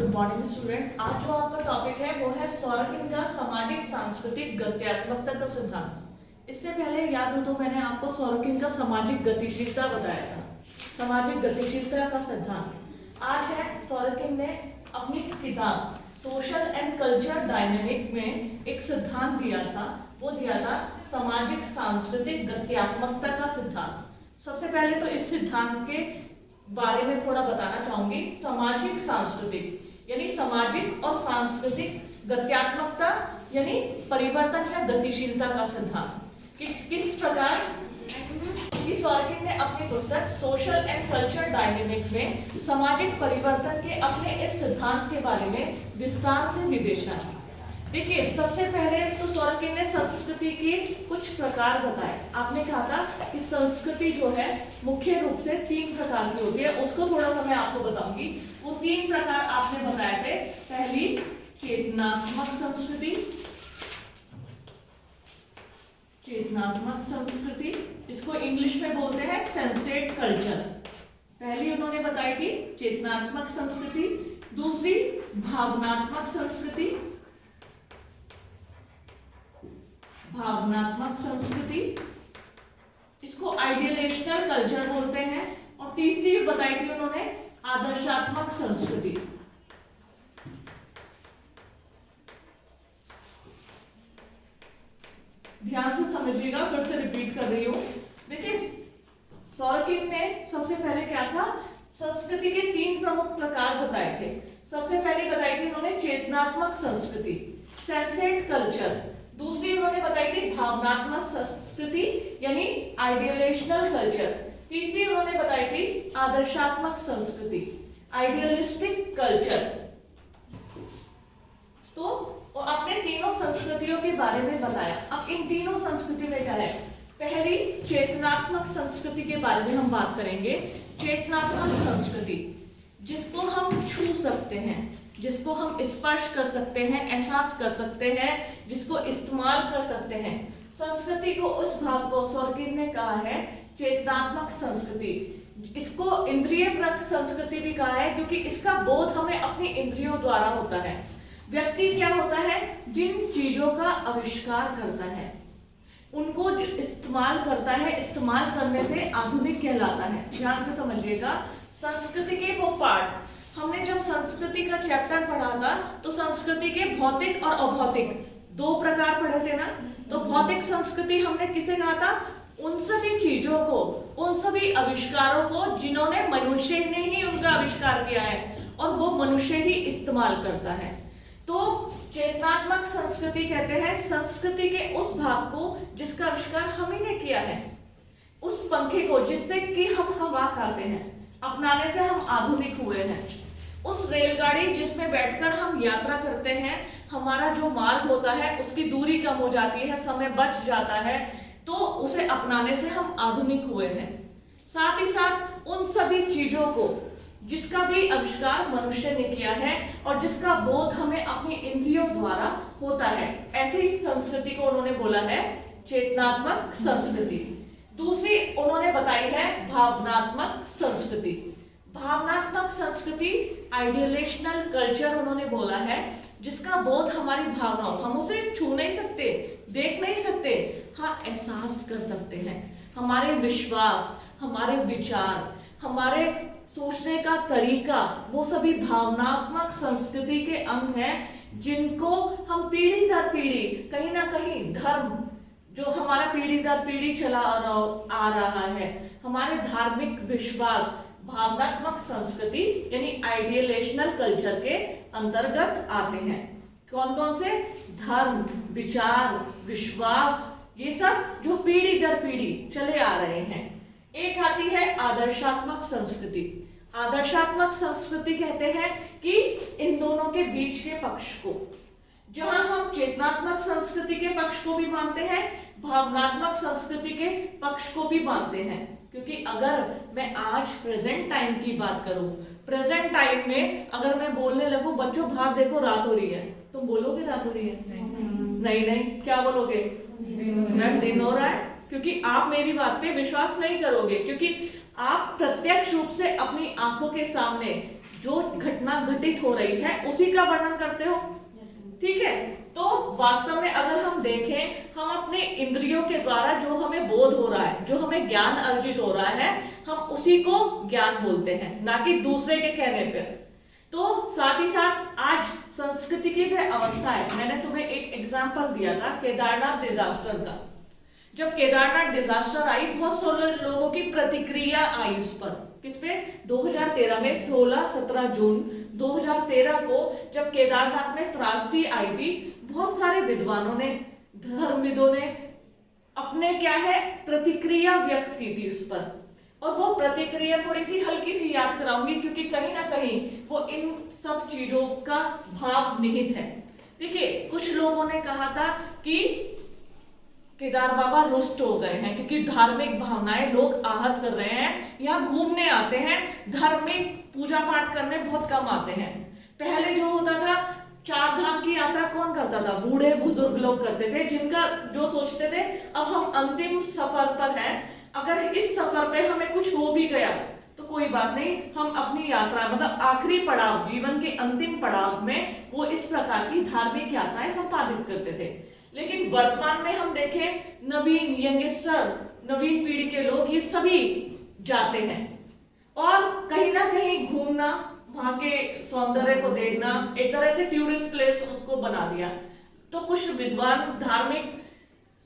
Good morning student. आज जो आपका टॉपिक है वो है सौरकिन का सामाजिक सांस्कृतिक गत्यात्मकता का सिद्धांत। इससे पहले याद हो तो मैंने आपको सौरकिन का सामाजिक गतिशीलता बताया था, सामाजिक गतिशीलता का सिद्धांत। आज है सौरकिन ने अपनी किताब सोशल एंड कल्चर डायनेमिक में एक सिद्धांत दिया था, वो दिया था सामाजिक सांस्कृतिक गत्यात्मकता का सिद्धांत। सबसे पहले तो इस सिद्धांत के बारे में थोड़ा बताना चाहूंगी। सामाजिक सांस्कृतिक यानी सामाजिक और सांस्कृतिक गत्यात्मकता यानी परिवर्तन या गतिशीलता का सिद्धांत। किस प्रकार कि सौरकिन ने अपनी पुस्तक सोशल एंड कल्चर डायनेमिक में सामाजिक परिवर्तन के अपने इस सिद्धांत के बारे में विस्तार से विवेचना की। देखिए, सबसे पहले तो सौरकिन ने संस्कृति के कुछ प्रकार बताए। आपने कहा था कि संस्कृति जो है मुख्य रूप से 3 प्रकार की होती है, उसको थोड़ा सा मैं आपको बताऊंगी। वो 3 प्रकार आपने बताए थे। पहली चेतनात्मक संस्कृति, चेतनात्मक संस्कृति, इसको इंग्लिश में बोलते हैं सेंसेट कल्चर। पहली उन्होंने बताई थी चेतनात्मक संस्कृति। दूसरी भावनात्मक संस्कृति, भावनात्मक संस्कृति, इसको आइडियलेशनल कल्चर बोलते हैं। और तीसरी बताई थी उन्होंने आदर्शात्मक संस्कृति। ध्यान से समझिएगा, फिर से रिपीट कर रही हूं। देखिए, सौरकिन ने सबसे पहले क्या था, संस्कृति के 3 प्रमुख प्रकार बताए थे। सबसे पहले बताई थी उन्होंने चेतनात्मक संस्कृति, सेंसेट कल्चर। दूसरी उन्होंने बताई थी भावनात्मक संस्कृति यानी आइडियलेशनल कल्चर। तीसरी उन्होंने बताई थी आदर्शात्मक संस्कृति, आइडियलिस्टिक कल्चर। तो अपने तीनों संस्कृतियों के बारे में बताया। अब इन तीनों संस्कृति में क्या है, पहली चेतनात्मक संस्कृति के बारे में हम बात करेंगे। चेतनात्मक संस्कृति जिसको हम छू सकते हैं, जिसको हम स्पर्श कर सकते हैं, एहसास कर सकते हैं, जिसको इस्तेमाल कर सकते हैं। संस्कृति को, उस भाग को सौरकिन ने कहा है चेतनात्मक संस्कृति। इसको इंद्रियप्रक संस्कृति भी कहा है क्योंकि इसका बोध हमें अपनी इंद्रियों द्वारा होता है। व्यक्ति क्या होता है, जिन चीजों का आविष्कार करता है उनको इस्तेमाल करता है, इस्तेमाल करने से आधुनिक कहलाता है। ध्यान से समझिएगा, संस्कृति के वो पार्ट हमने जब संस्कृति का चैप्टर पढ़ा था तो संस्कृति के भौतिक और अभौतिक 2 प्रकार पढ़े थे ना। तो भौतिक संस्कृति हमने किसे कहा था, उन सभी चीजों को, उन सभी आविष्कारों को जिन्होंने मनुष्य ने ही उनका आविष्कार किया है और वो मनुष्य ही इस्तेमाल करता है। तो चेतनात्मक संस्कृति कहते हैं संस्कृति के उस भाग को जिसका आविष्कार हम ही ने किया है। उस पंखे को जिससे कि हम हवा खाते हैं, अपनाने से हम आधुनिक हुए हैं। उस रेलगाड़ी जिसमें बैठकर हम यात्रा करते हैं, हमारा जो मार्ग होता है उसकी दूरी कम हो जाती है, समय बच जाता है, तो उसे अपनाने से हम आधुनिक हुए हैं। साथ ही साथ उन सभी चीजों को जिसका भी आविष्कार मनुष्य ने किया है और जिसका बोध हमें अपनी इंद्रियों द्वारा होता है, ऐसी संस्कृति को उन्होंने बोला है चेतनात्मक संस्कृति। दूसरी उन्होंने बताई है भावनात्मक संस्कृति। भावनात्मक संस्कृति आइडियलेशनल कल्चर उन्होंने बोला है, जिसका बोध हमारी भावनाओं, हम उसे छू नहीं सकते, देख नहीं सकते, हाँ एहसास कर सकते हैं। हमारे विश्वास, हमारे विचार, हमारे सोचने का तरीका, वो सभी भावनात्मक संस्कृति के अंग हैं, जिनको हम पीढ़ी दर पीढ़ी कहीं ना कहीं धर्म जो हमारा पीढ़ी दर पीढ़ी चला आ रहा है, हमारे धार्मिक विश्वास भावनात्मक संस्कृति यानी आइडियलेशनल कल्चर के अंतर्गत आते हैं। कौन कौन से, धर्म, विचार, विश्वास, ये सब जो पीढ़ी दर पीढ़ी चले आ रहे हैं। एक आती है आदर्शात्मक संस्कृति। आदर्शात्मक संस्कृति कहते हैं कि इन दोनों के बीच के पक्ष को, जहां हम चेतनात्मक संस्कृति के पक्ष को भी मानते हैं, भावनात्मक संस्कृति के पक्ष को भी मानते हैं। क्योंकि अगर मैं आज प्रेजेंट टाइम की बात करूं, प्रेजेंट टाइम में अगर मैं बोलने लगूं बच्चों बाहर देखो रात हो रही है, तुम बोलोगे रात हो रही है? नहीं नहीं, क्या बोलोगे? मैम दिन हो रहा है। क्योंकि आप मेरी बात पे विश्वास नहीं करोगे, क्योंकि आप प्रत्यक्ष रूप से अपनी आंखों के सामने जो घटना घटित हो रही है उसी का वर्णन करते हो, ठीक है। तो वास्तव में अगर हम देखें, हम अपने इंद्रियों के द्वारा जो हमें बोध हो रहा है, जो हमें ज्ञान अर्जित हो रहा है, हम उसी को ज्ञान बोलते हैं, ना कि दूसरे के कहने पे। तो साथ ही साथ आज संस्कृति की वह अवस्था है, मैंने तुम्हें एक एग्जाम्पल दिया था केदारनाथ डिजास्टर का। जब केदारनाथ डिजास्टर आई, बहुत सारे लोगों की प्रतिक्रिया आई उस पर, किस पे, 2013 में 16-17 जून 2013 को जब केदारनाथ में त्रासदी आई थी, बहुत सारे विद्वानों ने, धर्मविदों ने अपने क्या है प्रतिक्रिया व्यक्त की थी उस पर। और वो प्रतिक्रिया थोड़ी सी हल्की सी याद कराऊंगी, क्योंकि कहीं ना कहीं वो इन सब चीजों का भाव निहित है। देखिए, कुछ लोगों ने कहा था कि केदार बाबा रुष्ट हो गए हैं क्योंकि धार्मिक भावनाएं लोग आहत कर रहे हैं, यहाँ घूमने आते हैं, धार्मिक पूजा पाठ करने बहुत कम आते हैं। पहले जो होता था, 4 धाम की यात्रा कौन करता था, बूढ़े बुजुर्ग लोग करते थे, जिनका जो सोचते थे अब हम अंतिम सफर पर हैं, अगर इस सफर पे हमें कुछ हो भी गया तो कोई बात नहीं, हम अपनी यात्रा मतलब आखिरी पड़ाव, जीवन के अंतिम पड़ाव में वो इस प्रकार की धार्मिक यात्राएं संपादित करते थे। लेकिन वर्तमान में हम देखें, नवीन यंगस्टर, नवीन पीढ़ी के लोग ये सभी जाते हैं और कहीं ना कहीं घूमना, वहां के सौंदर्य को देखना, एक तरह से टूरिस्ट प्लेस उसको बना दिया। तो कुछ विद्वान, धार्मिक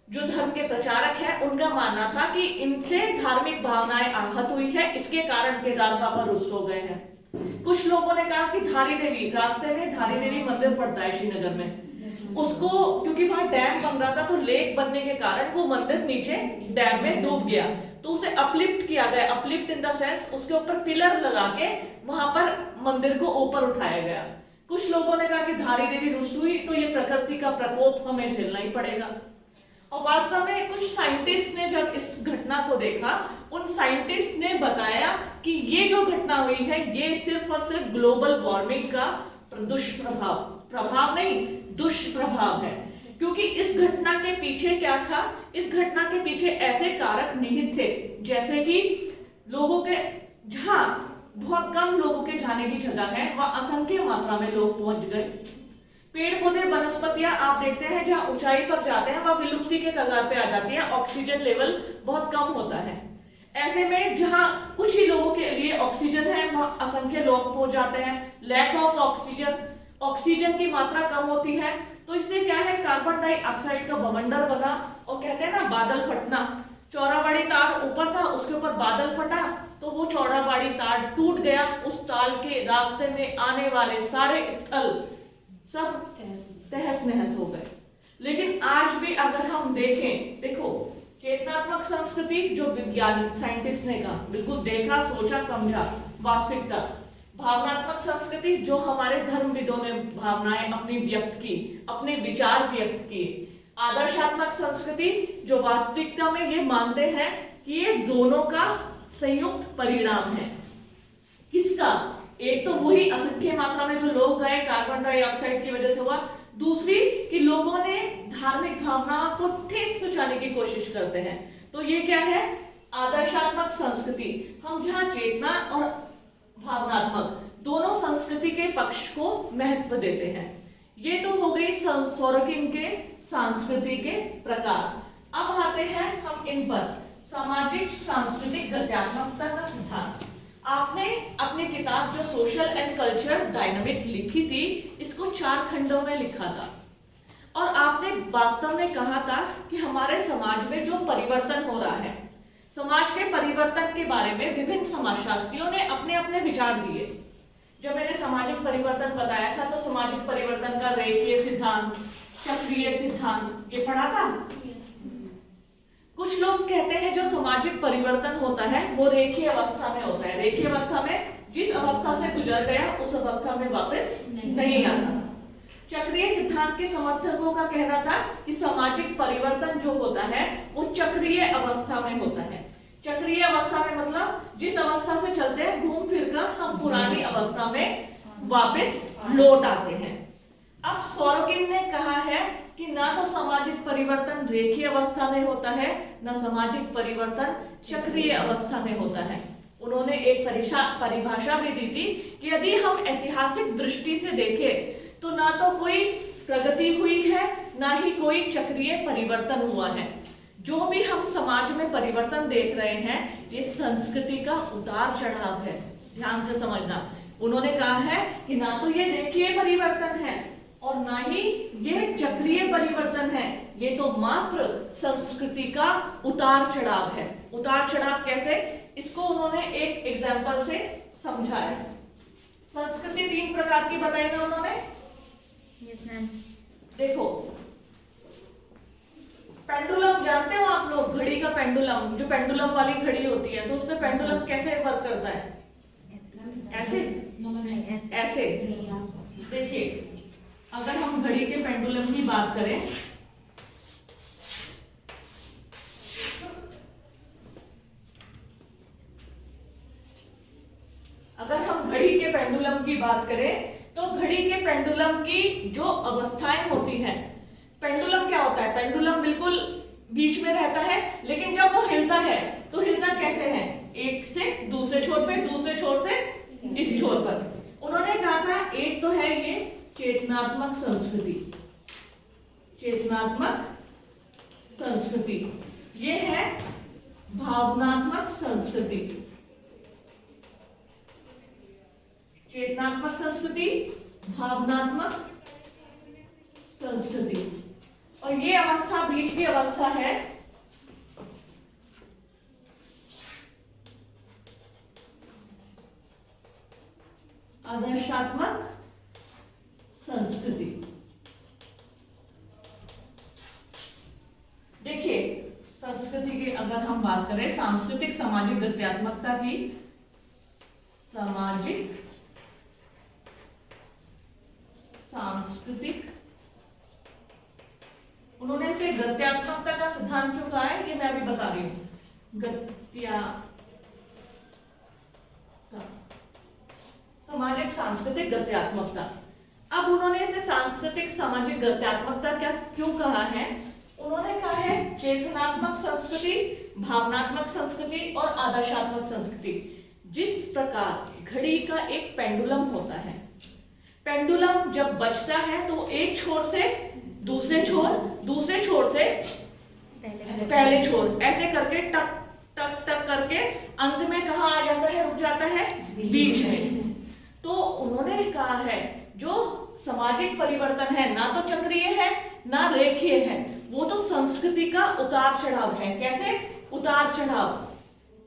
जो धर्म के प्रचारक हैं, उनका मानना था कि इनसे धार्मिक भावनाएं आहत हुई है, इसके कारण केदार बाबा रुष्ट हो गए हैं। कुछ लोगों ने कहा कि धारी देवी, रास्ते में धारी देवी मंदिर पड़ता है श्रीनगर में, उसको क्योंकि वहां डैम बन रहा था तो लेक बनने के कारण वो मंदिर नीचे डैम में डूब गया, तो उसे अपलिफ्ट किया गया। अपलिफ्ट इन द सेंस उसके ऊपर पिलर लगा के वहां पर मंदिर को ऊपर उठाया गया। कुछ लोगों ने कहा कि धारी देवी रुष्ट हुई तो ये प्रकृति का प्रकोप हमें झेलना ही पड़ेगा। और वास्तव में कुछ साइंटिस्ट ने जब इस घटना को देखा, उन साइंटिस्ट ने बताया कि ये जो घटना हुई है ये सिर्फ और सिर्फ ग्लोबल वार्मिंग का दुष्प्रभाव, प्रभाव नहीं दुष्प्रभाव है। क्योंकि इस घटना के पीछे क्या था, इस घटना के पीछे ऐसे कारक निहित थे, जैसे कि लोगों के, जहां बहुत कम लोगों के जाने की जगह है वहां असंख्य मात्रा में लोग पहुंच गए। पेड़ पौधे, वनस्पतियां आप देखते हैं जहां ऊंचाई पर जाते हैं वह विलुप्ति के कगार पे आ जाती है, ऑक्सीजन लेवल बहुत कम होता है। ऐसे में जहां कुछ ही लोगों के लिए ऑक्सीजन है वहां असंख्य लोग पहुंच जाते हैं। लैक ऑफ ऑक्सीजन, ऑक्सीजन की मात्रा कम होती है, तो इससे क्या है, कार्बन डाइऑक्साइड का बवंडर बना। और कहते हैं ना बादल फटना, चौराबाड़ी तार ऊपर था, उसके ऊपर बादल फटा तो वो चौराबाड़ी तार टूट गया, उस ताल के रास्ते में आने वाले सारे स्थल सब तहस नहस हो गए। लेकिन आज भी अगर हम देखें, देखो चेतनात्मक संस्कृति जो विज्ञान साइंटिस्ट ने कहा, बिल्कुल देखा, सोचा, समझा वास्तविकता। भावनात्मक संस्कृति जो हमारे धर्मविदों ने भावनाएं अपनी व्यक्त की, अपने विचार व्यक्त किए। आदर्शात्मक संस्कृति जो वास्तविकता में ये मानते हैं कि ये दोनों का संयुक्त परिणाम है। किसका, एक तो वही असंख्य मात्रा में जो लोग गए कार्बन डाइऑक्साइड की वजह से हुआ, दूसरी कि लोगों ने धार्मिक भावनाओं को ठेस पहुंचाने की कोशिश करते हैं। तो ये क्या है, आदर्शात्मक संस्कृति। हम जहां चेतना और भावनात्मक दोनों संस्कृति के पक्ष को महत्व देते हैं। ये तो हो गई सोरोकिन के सांस्कृतिक के प्रकार। अब आते हैं हम इन पर, सामाजिक सांस्कृतिक गत्यात्मकता का सिद्धांत। आपने अपनी किताब जो सोशल एंड कल्चर डायनामिक लिखी थी, इसको 4 खंडों में लिखा था और आपने वास्तव में कहा था कि हमारे समाज में जो परिवर्तन हो रहा है, समाज के परिवर्तन के बारे में विभिन्न समाजशास्त्रियों ने अपने अपने विचार दिए। जब मैंने सामाजिक परिवर्तन बताया था तो सामाजिक परिवर्तन का रेखीय सिद्धांत, चक्रीय सिद्धांत ये पढ़ा था। कुछ लोग कहते हैं जो सामाजिक परिवर्तन होता है वो रेखीय अवस्था में होता है। रेखीय अवस्था में जिस अवस्था से गुजर गया उस अवस्था में वापस नहीं आता। चक्रीय सिद्धांत के समर्थकों का कहना था कि सामाजिक परिवर्तन जो होता है वो चक्रीय अवस्था में होता है। चक्रीय अवस्था में मतलब जिस अवस्था से चलते हैं घूम फिर कर हम पुरानी अवस्था में वापस लौट आते हैं। अब सोरोकिन ने कहा है कि ना तो सामाजिक परिवर्तन रेखीय अवस्था में होता है, ना सामाजिक परिवर्तन चक्रीय अवस्था में होता है। उन्होंने एक परिभाषा भी दी थी कि यदि हम ऐतिहासिक दृष्टि से देखें तो ना तो कोई प्रगति हुई है, ना ही कोई चक्रीय परिवर्तन हुआ है। जो भी हम समाज में परिवर्तन देख रहे हैं ये संस्कृति का उतार चढ़ाव है, ध्यान से समझना। उन्होंने कहा है कि ना तो ये रेखीय परिवर्तन है और ना ही ये चक्रीय परिवर्तन है, ये तो मात्र संस्कृति का उतार चढ़ाव है। उतार चढ़ाव कैसे, इसको उन्होंने एक एग्जाम्पल से समझाया। संस्कृति 3 प्रकार की बताई ना उन्होंने। देखो पेंडुलम जानते हो आप लोग, घड़ी का पेंडुलम, जो पेंडुलम वाली घड़ी होती है, तो उसमें पेंडुलम कैसे वर्क करता है? ऐसे ऐसे। देखिए अगर हम घड़ी के पेंडुलम की बात करें, अगर हम घड़ी के पेंडुलम की बात करें तो घड़ी के पेंडुलम की जो अवस्थाएं होती हैं, पेंडुलम क्या होता है, पेंडुलम बिल्कुल बीच में रहता है, लेकिन जब वो हिलता है तो हिलता कैसे है, एक से दूसरे छोर पे, दूसरे छोर से इस छोर पर। उन्होंने कहा था एक तो है ये चेतनात्मक संस्कृति, चेतनात्मक संस्कृति, ये है भावनात्मक संस्कृति। चेतनात्मक संस्कृति, भावनात्मक संस्कृति, और ये अवस्था बीच की अवस्था है आदर्शात्मक संस्कृति। देखिए संस्कृति की अगर हम बात करें, सांस्कृतिक सामाजिक गत्यात्मकता की, सामाजिक सांस्कृतिक, उन्होंने इसे गत्यात्मकता का सिद्धांत क्यों कहा है ये मैं अभी बता रही हूं। सामाजिक सांस्कृतिक गत्यात्मकता। अब उन्होंने इसे सांस्कृतिक सामाजिक गत्यात्मकता क्या क्यों कहा है? उन्होंने कहा है चेतनात्मक संस्कृति, भावनात्मक संस्कृति और आदर्शात्मक संस्कृति। जिस प्रकार घड़ी का एक पेंडुलम होता है, पेंडुलम जब बजता है तो एक छोर से दूसरे छोर, दूसरे छोर से पहले छोर, ऐसे करके टक टक टक करके अंत में कहाँ आ जाता है, रुक जाता है बीच में। तो उन्होंने कहा है जो सामाजिक परिवर्तन है ना तो चक्रीय है ना रेखीय है, वो तो संस्कृति का उतार चढ़ाव है। कैसे उतार चढ़ाव?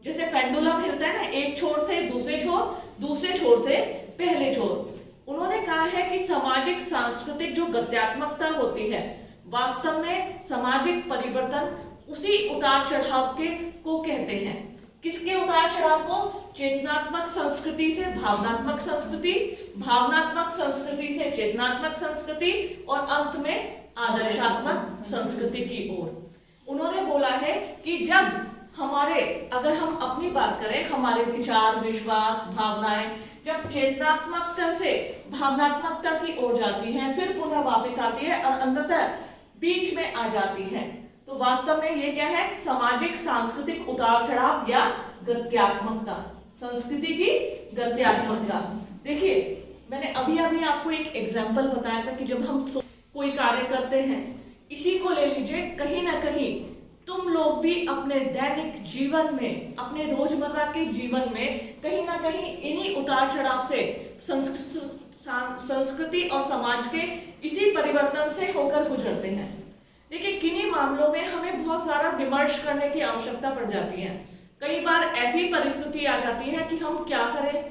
जैसे पेंडुलम हिलता है ना, एक छोर से दूसरे छोर, दूसरे छोर से पहले छोर। उन्होंने कहा है कि सामाजिक सांस्कृतिक जो गत्यात्मकता होती है, वास्तव में सामाजिक परिवर्तन उसी उतार चढ़ाव के को कहते हैं। किसके उतार चढ़ाव को? चेतनात्मक संस्कृति से भावनात्मक संस्कृति, भावनात्मक संस्कृति से चेतनात्मक संस्कृति और अंत में आदर्शात्मक संस्कृति की ओर। उन्होंने बोला है कि जब हमारे, अगर हम अपनी बात करें, हमारे विचार, विश्वास, भावनाएं जब चेतनात्मकता से भावनात्मकता की ओर जाती हैं, फिर पुनः वापस आती है और अंततः बीच में आ जाती है, तो वास्तव में ये क्या है? सामाजिक सांस्कृतिक उतार चढ़ाव या गत्यात्मकता, संस्कृति की गत्यात्मकता। देखिए मैंने अभी अभी आपको एक एग्जाम्पल बताया था कि जब हम कोई कार्य करते हैं, इसी को ले लीजिए, कहीं ना कहीं तुम लोग भी अपने दैनिक जीवन में, अपने रोजमर्रा के जीवन में कहीं ना कहीं इन्हीं उतार चढ़ाव से, संस्कृति और समाज के इसी परिवर्तन से होकर गुजरते हैं। देखिए किन्हीं मामलों में हमें बहुत सारा विमर्श करने की आवश्यकता पड़ जाती है। कई बार ऐसी परिस्थिति आ जाती है कि हम क्या करें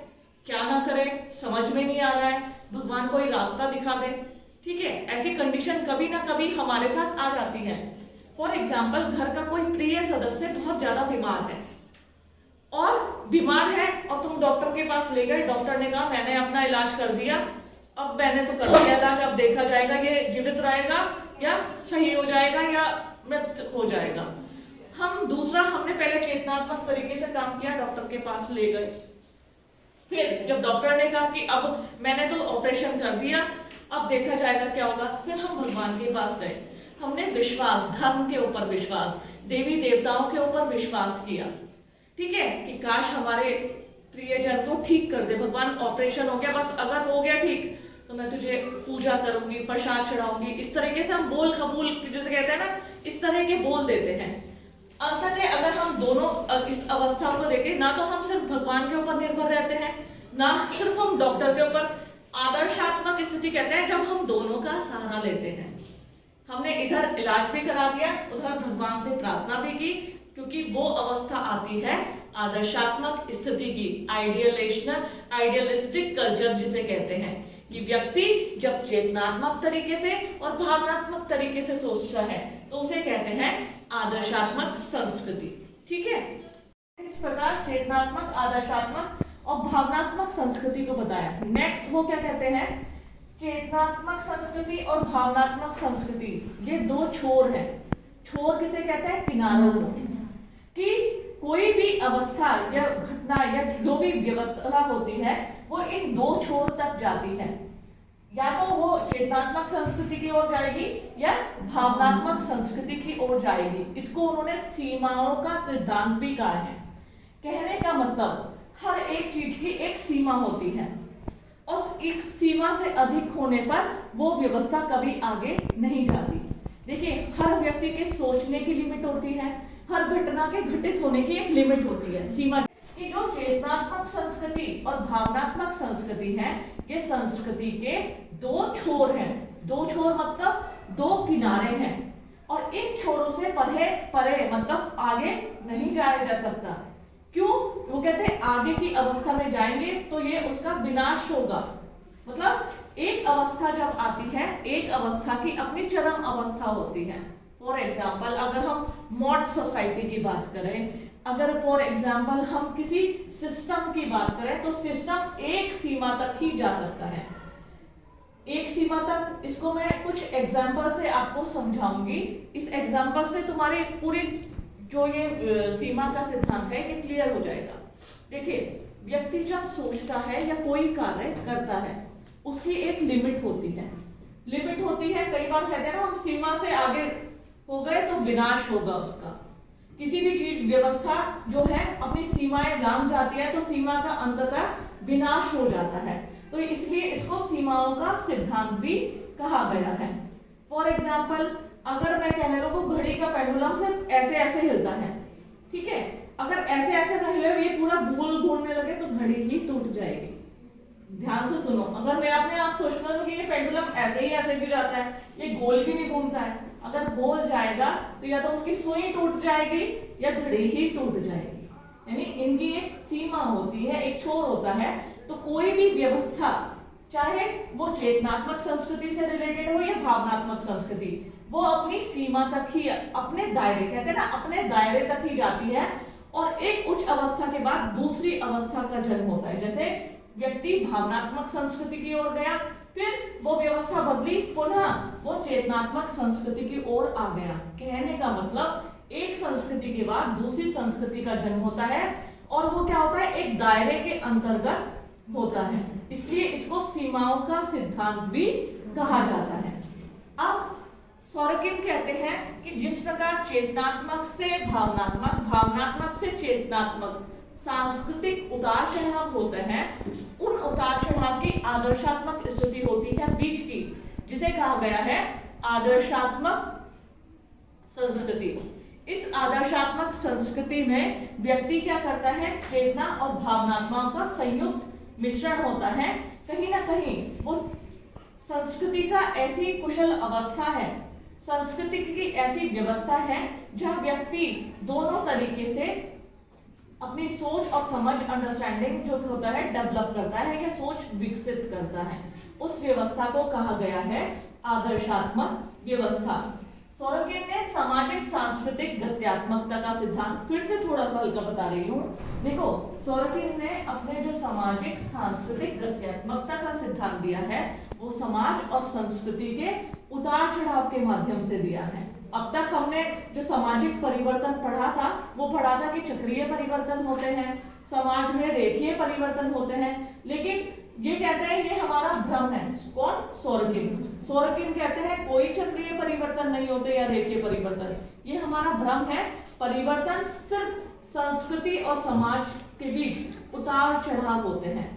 क्या ना करें, समझ में नहीं आ रहा है, भगवान कोई रास्ता दिखा दे। ठीक है, ऐसी कंडीशन कभी ना कभी हमारे साथ आ जाती है। फॉर एग्जाम्पल, घर का कोई प्रिय सदस्य बहुत ज्यादा बीमार है और बीमार है और तुम डॉक्टर के पास ले गए, डॉक्टर ने कहा मैंने अपना इलाज कर दिया, अब मैंने तो कर दिया इलाज, अब देखा जाएगा ये जीवित रहेगा या सही हो जाएगा या मृत हो जाएगा। हमने पहले चेतनात्मक तरीके से काम किया, डॉक्टर के पास ले गए, फिर जब डॉक्टर ने कहा कि अब मैंने तो ऑपरेशन कर दिया, अब देखा जाएगा क्या होगा, फिर हम भगवान के पास गए, हमने विश्वास, धर्म के ऊपर विश्वास, देवी देवताओं के ऊपर विश्वास किया। ठीक है कि काश हमारे प्रियजन को ठीक कर दे। भगवान ऑपरेशन हो गया, बस अगर हो गया ठीक तो मैं तुझे पूजा करूंगी, प्रसाद चढ़ाऊंगी, इस तरीके से हम बोल कबूल जैसे कहते हैं ना, इस तरह के बोल देते हैं। अंततः अगर हम दोनों इस अवस्था को देखें, ना तो हम सिर्फ भगवान के ऊपर निर्भर रहते हैं, ना सिर्फ हम डॉक्टर के ऊपर। आदर्शात्मक स्थिति कहते हैं जब हम दोनों का सहारा लेते हैं। हमने इधर इलाज भी करा दिया, उधर भगवान से प्रार्थना भी की, क्योंकि वो अवस्था आती है आदर्शात्मक स्थिति की, आइडियलिस्टिक कल्चर जिसे कहते हैं, कि व्यक्ति जब चेतनात्मक तरीके से और भावनात्मक तरीके से सोचता है तो उसे कहते हैं आदर्शात्मक संस्कृति। ठीक है, इस प्रकार चेतनात्मक, आदर्शात्मक और भावनात्मक संस्कृति को बताया। नेक्स्ट वो क्या कहते हैं, चेतनात्मक संस्कृति और भावनात्मक संस्कृति, ये दो छोर हैं। छोर किसे कहते हैं, किनारों को, कि कोई भी अवस्था या घटना या जो भी व्यवस्था होती है वो इन दो छोर तक जाती है, या तो वो चेतनात्मक संस्कृति की ओर जाएगी या भावनात्मक संस्कृति की ओर जाएगी। इसको उन्होंने सीमाओं का सिद्धांत भी कहा है। कहने का मतलब हर एक चीज की एक सीमा होती है, और एक सीमा से अधिक होने पर वो व्यवस्था कभी आगे नहीं जाती। देखिए, हर व्यक्ति के सोचने की लिमिट होती है, हर घटना के घटित होने की एक लिमिट होती है, सीमा। कि जो चेतनात्मक संस्कृति और भावनात्मक संस्कृति है, ये संस्कृति के दो छोर हैं। दो छोर मतलब दो किनारे हैं, और इन छोरों से परे मतलब आगे नहीं जाया जा सकता। क्यों? वो कहते हैं आगे की अवस्था में जाएंगे तो ये उसका विनाश होगा। मतलब एक अवस्था जब आती है, एक अवस्था की अपनी चरम अवस्था होती है। फॉर एग्जाम्पल अगर हम मॉडर्न सोसाइटी की बात करें, अगर फॉर एग्जाम्पल हम किसी सिस्टम की बात करें, तो सिस्टम एक सीमा तक ही जा सकता है, एक सीमा तक। इसको मैं कुछ एग्जाम्पल से आपको समझाऊंगी। इस एग्जाम्पल से तुम्हारी पूरी जो ये सीमा का सिद्धांत है ये क्लियर हो जाएगा। देखिए, व्यक्ति जब सोचता है या कोई कार्य करता है, उसकी एक लिमिट होती है। लिमिट होती है, कई बार कहते हैं ना हम सीमा से आगे हो गए तो विनाश होगा उसका। किसी भी चीज व्यवस्था जो है अपनी सीमाएं लांघ जाती है तो सीमा का अंततः विनाश हो जाता है। तो इसलिए इसको सीमाओं का सिद्धांत भी कहा गया है। फॉर एग्जाम्पल अगर मैं कहने लगूं घड़ी का पेंडुलम सिर्फ ऐसे ऐसे हिलता है, ठीक है, अगर ऐसे ऐसे न हिले, ये पूरा गोल घूमने लगे तो घड़ी ही टूट जाएगी। ध्यान से सुनो, अगर मैं अपने आप सोचने लगूं कि ये पेंडुलम ऐसे ही ऐसे भी जाता है, ये गोल भी नहीं घूमता है, अगर गोल जाएगा तो या तो उसकी सुई टूट जाएगी या घड़ी ही टूट जाएगी। यानी इनकी एक सीमा होती है, एक छोर होता है। तो कोई भी व्यवस्था, चाहे वो चेतनात्मक संस्कृति से रिलेटेड हो या भावनात्मक संस्कृति, वो अपनी सीमा तक ही, अपने दायरे, कहते हैं ना, अपने दायरे तक ही जाती है, और एक उच्च अवस्था के बाद दूसरी अवस्था का जन्म होता है। जैसे व्यक्ति भावनात्मक संस्कृति की ओर गया, फिर वो व्यवस्था बदली, पुनः वो चेतनात्मक संस्कृति की ओर आ गया। कहने का मतलब एक संस्कृति के बाद दूसरी संस्कृति का जन्म होता है, और वो क्या होता है, एक दायरे के अंतर्गत होता है। इसलिए इसको सीमाओं का सिद्धांत भी कहा जाता है। अब सोरोकिन कहते हैं कि जिस प्रकार चेतनात्मक से भावनात्मक, भावनात्मक से चेतनात्मक सांस्कृतिक उतार चढ़ाव होते हैं, उन उतार चढ़ाव की आदर्शात्मक स्थिति होती है बीच की, जिसे कहा गया है आदर्शात्मक संस्कृति। इस आदर्शात्मक संस्कृति में व्यक्ति क्या करता है, चेतना और भावनात्मक का संयुक्त मिश्रण होता है। कहीं ना कहीं वो संस्कृति का ऐसी कुशल अवस्था है, संस्कृति की ऐसी व्यवस्था है जहां व्यक्ति दोनों तरीके से अपनी सोच और समझ, अंडरस्टैंडिंग जो होता है डेवलप करता है या सोच विकसित करता है। उस व्यवस्था को कहा गया है आदर्शात्मक व्यवस्था। सोरोकिन ने सामाजिक सांस्कृतिक गत्यात्मकता का सिद्धांत, फिर से थोड़ा सा हल्का बता रही हूँ। देखो, सोरोकिन ने अपने जो सामाजिक सांस्कृतिक गत्यात्मकता का सिद्धांत दिया है, वो समाज और संस्कृति के उतार चढ़ाव के माध्यम से दिया है। अब तक हमने जो सामाजिक परिवर्तन पढ़ा था, वो पढ़ा था कि चक्रीय परिवर्तन होते हैं, समाज में रेखीय परिवर्तन होते हैं, लेकिन ये कहते हैं ये हमारा भ्रम है। कौन? सोरोकिन। सोरोकिन कहते हैं कोई चक्रीय परिवर्तन नहीं होते या रेखीय परिवर्तन, ये हमारा भ्रम है। परिवर्तन सिर्फ संस्कृति और समाज के बीच उतार चढ़ाव होते हैं।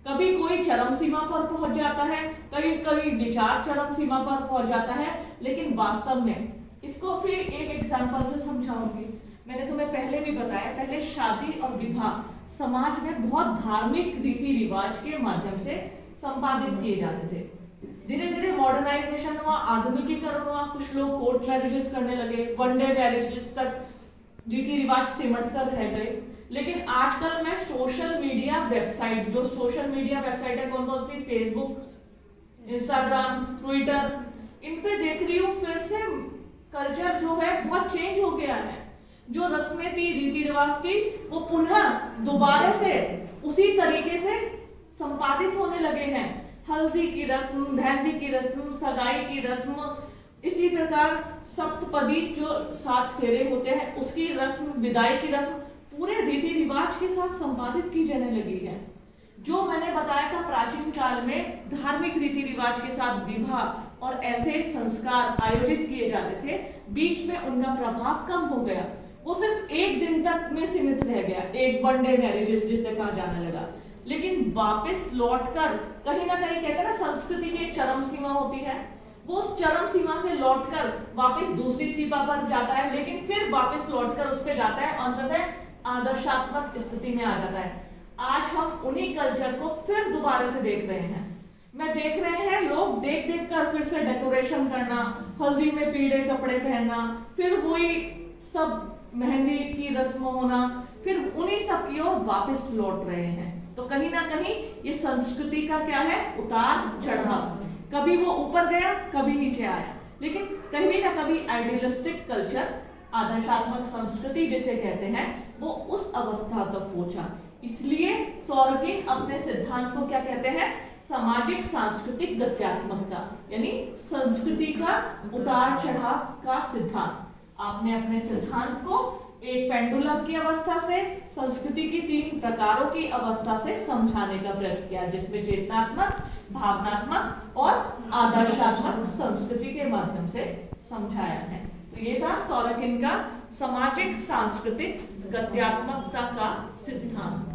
कभी कोई चरम सीमा पर पहुंच जाता है, कभी कभी विचार चरम सीमा पर पहुंच जाता है, लेकिन वास्तव में इसको फिर एक एग्जांपल से समझाऊंगी। मैंने तुम्हें पहले भी बताया, पहले शादी और विवाह समाज में बहुत धार्मिक रीति रिवाज के माध्यम से संपादित किए जाते थे। धीरे धीरे मॉडर्नाइजेशन हुआ, आधुनिकीकरण हुआ, कुछ लोग कोर्ट मैरिजेस करने लगे, वनडे मैरिजेस तक रीति रिवाज सिमट कर रह गए। लेकिन आजकल मैं सोशल मीडिया वेबसाइट, जो सोशल मीडिया वेबसाइट है कौन कौन सी, फेसबुक, इंस्टाग्राम, ट्विटर, इन पे देख रही हूँ फिर से कल्चर जो है बहुत चेंज हो गया है। जो रस्में थी, रीति रिवाज थी, वो पुनः दोबारा से उसी तरीके से संपादित होने लगे हैं। हल्दी की रस्म, मेहंदी की रस्म, सगाई की रस्म, इसी प्रकार सप्तपदी जो 7 फेरे होते हैं उसकी रस्म, विदाई की रस्म पूरे रीति रिवाज के साथ संपादित की जाने लगी है। जो मैंने बताया था प्राचीन काल में धार्मिक रीति रिवाज के साथ विवाह और ऐसे संस्कार आयोजित किए जाते थे, बीच में उनका प्रभाव कम हो गया, वो सिर्फ एक दिन तक में सीमित रह गया, एक वनडे मैरिजेस जिसे कहा जाने लगा। लेकिन वापस लौटकर कहीं ना कहीं कहते हैं ना, संस्कृति की एक चरम सीमा होती है, वो उस चरम सीमा से लौटकर वापस दूसरी सीमा पर जाता है, लेकिन फिर वापस लौटकर उस पर जाता है, अंततः आदर्शात्मक स्थिति में आ जाता है। आज हम उन्हीं कल्चर को फिर दोबारा से देख रहे हैं। मैं देख रहे हैं लोग देख देख कर फिर से डेकोरेशन करना, हल्दी में पीले कपड़े पहनना, फिर वही सब मेहंदी की रस्म होना, फिर उन्हीं सब की ओर वापस लौट रहे हैं। तो कहीं ना कहीं ये संस्कृति का क्या है, उतार चढ़ाव, कभी वो ऊपर गया, कभी नीचे आया, लेकिन कभी ना कभी आइडियलिस्टिक कल्चर, आदर्शात्मक संस्कृति जिसे कहते हैं, वो उस अवस्था तक पहुंचा। इसलिए सॉरोकिन अपने सिद्धांत को क्या कहते हैं, सामाजिक सांस्कृतिक गत्यात्मकता, यानी संस्कृति का उतार चढ़ाव का सिद्धांत। आपने अपने सिद्धांत को एक पेंडुलम की अवस्था से संस्कृति की 3 प्रकारों की अवस्था से समझाने का प्रयत्न किया, जिसमें चेतनात्मक, भावनात्मक और आदर्शात्मक संस्कृति के माध्यम से समझाया है। तो ये था सॉरोकिन का सामाजिक सांस्कृतिक गत्यात्मकता का सिद्धांत।